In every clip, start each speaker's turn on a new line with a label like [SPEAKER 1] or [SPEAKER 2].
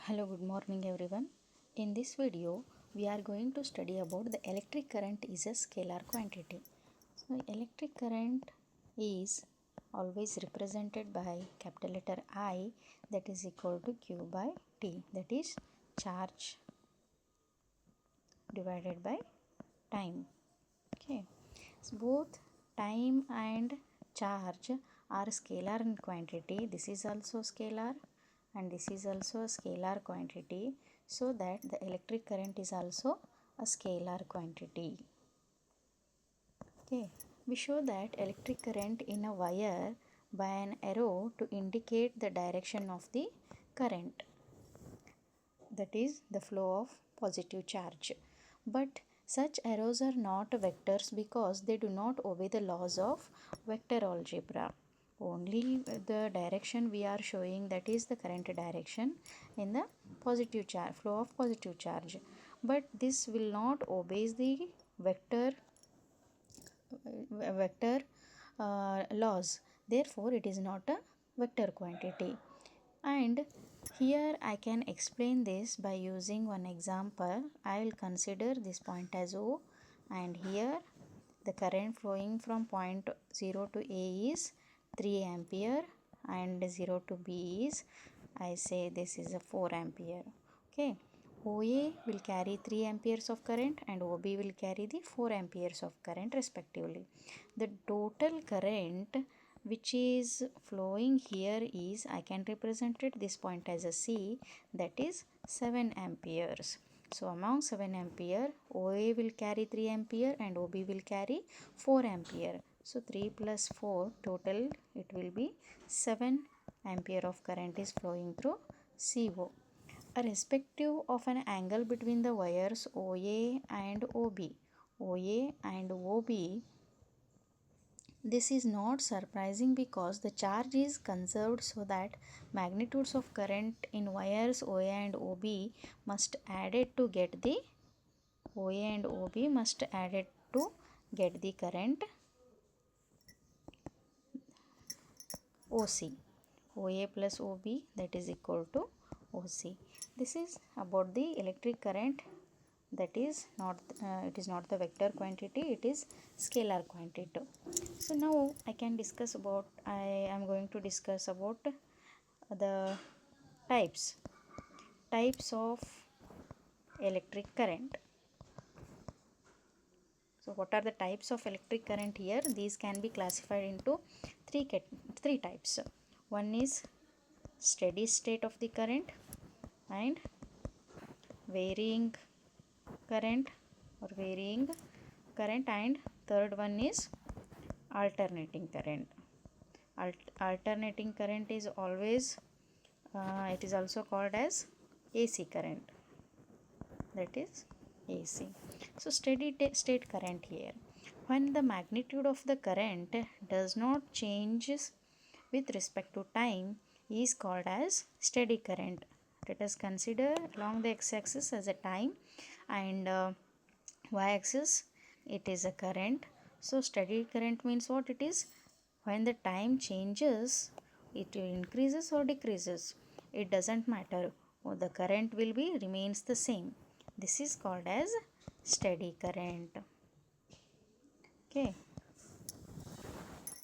[SPEAKER 1] Hello, good morning everyone. In this video, we are going to study about the electric current is a scalar quantity. So, electric current is always represented by capital letter I, that is equal to Q by T, that is charge divided by time. Okay, so both time and charge are scalar in quantity. This is also scalar and this is also a scalar quantity, so that the electric current is also a scalar quantity. Okay, we show that electric current in a wire by an arrow to indicate the direction of the current, that is the flow of positive charge. But such arrows are not vectors because they do not obey the laws of vector algebra. Only the direction we are showing, that is the current direction in the positive charge, flow of positive charge, but this will not obey the vector laws. Therefore it is not a vector quantity. And here I can explain this by using one example. I will consider this point as O, and here the current flowing from point 0 to A is 3 ampere and 0 to B is, I say this is a 4 ampere. Okay, OA will carry 3 amperes of current and OB will carry the 4 amperes of current respectively. The total current which is flowing here is, I can represent it this point as a C, that is 7 amperes. So among 7 ampere, OA will carry 3 ampere and OB will carry 4 ampere. So 3 plus 4 total it will be 7 ampere of current is flowing through CO. Irrespective of an angle between the wires OA and OB, OA and OB, this is not surprising because the charge is conserved, so that magnitudes of current in wires OA and OB must added to get the OA and OB must added to get the current OC. OA plus OB, that is equal to OC. This is about the electric current, that is not it is not the vector quantity, it is scalar quantity. So now I am going to discuss about the types of electric current. So what are the types of electric current here? These can be classified into three types. One is steady state of the current, and varying current and third one is alternating current. Alternating current is always it is also called as AC current, that is AC. So steady state current here, when the magnitude of the current does not change with respect to time, is called as steady current. Let us consider along the x-axis as a time, and y-axis it is a current. So steady current means what it is? When the time changes, it increases or decreases, it doesn't matter, the current will be remains the same. This is called as steady current. Okay,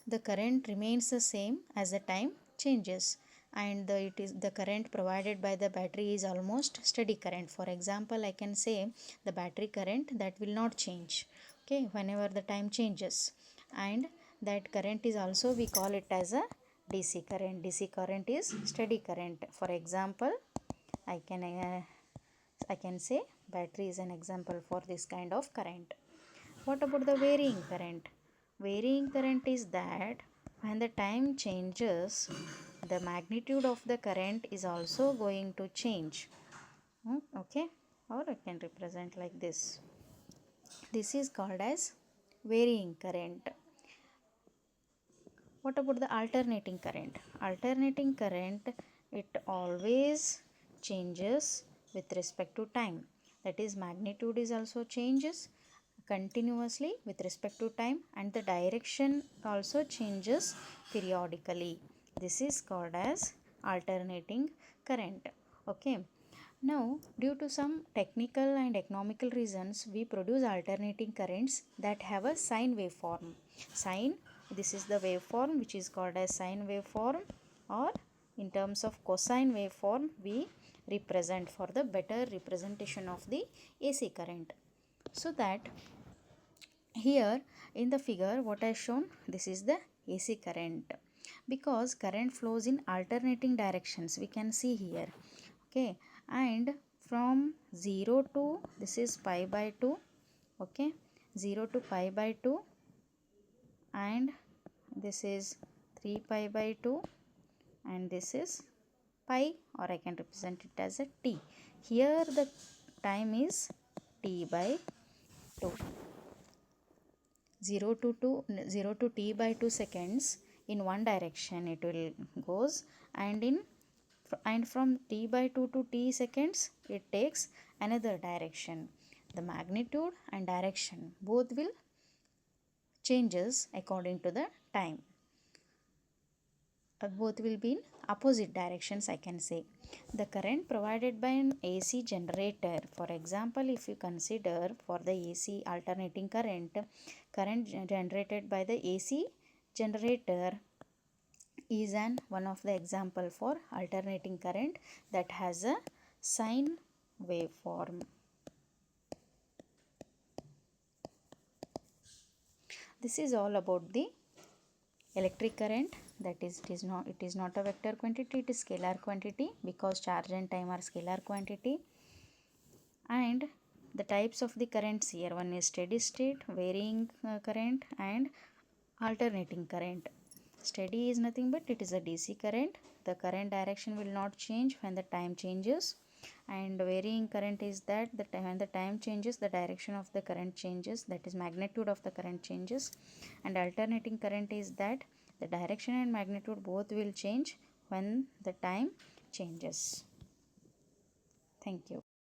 [SPEAKER 1] the current remains the same as the time changes, and the current provided by the battery is almost steady current. For example, I can say the battery current that will not change, okay, whenever the time changes, and that current is also, we call it as a DC current. DC current is steady current. For example, I can say battery is an example for this kind of current. What about the varying current? Varying current is that when the time changes, the magnitude of the current is also going to change. Okay, or I can represent like this. This is called as varying current. What about the alternating current? Alternating current, it always changes with respect to time. That is, magnitude is also changes continuously with respect to time, and the direction also changes periodically. This is called as alternating current. Okay, Now, due to some technical and economical reasons, we produce alternating currents that have a sine waveform. Sine, this is the waveform which is called as sine waveform, or in terms of cosine waveform, we represent for the better representation of the AC current. So that here in the figure what I shown, this is the AC current, because current flows in alternating directions, we can see here. Okay, and from 0 to, this is pi by 2, okay, 0 to pi by 2, and this is 3 pi by 2, and this is pi, or I can represent it as a t. Here the time is t by 2. 0 to 2, 0 to t by 2 seconds in one direction it will goes, and from t by 2 to t seconds it takes another direction. The magnitude and direction both will changes according to the time. Both will be in opposite directions, I can say. The current provided by an AC generator, for example, if you consider for the AC alternating current, generated by the AC generator is one of the example for alternating current that has a sine waveform. This is all about the electric current, that is it is not a vector quantity, it is scalar quantity, because charge and time are scalar quantity. And the types of the currents here, one is steady state, varying current, and alternating current. Steady is nothing but it is a DC current, the current direction will not change when the time changes. And varying current is that when the time changes, the direction of the current changes, that is magnitude of the current changes. And alternating current is that the direction and magnitude both will change when the time changes. Thank you.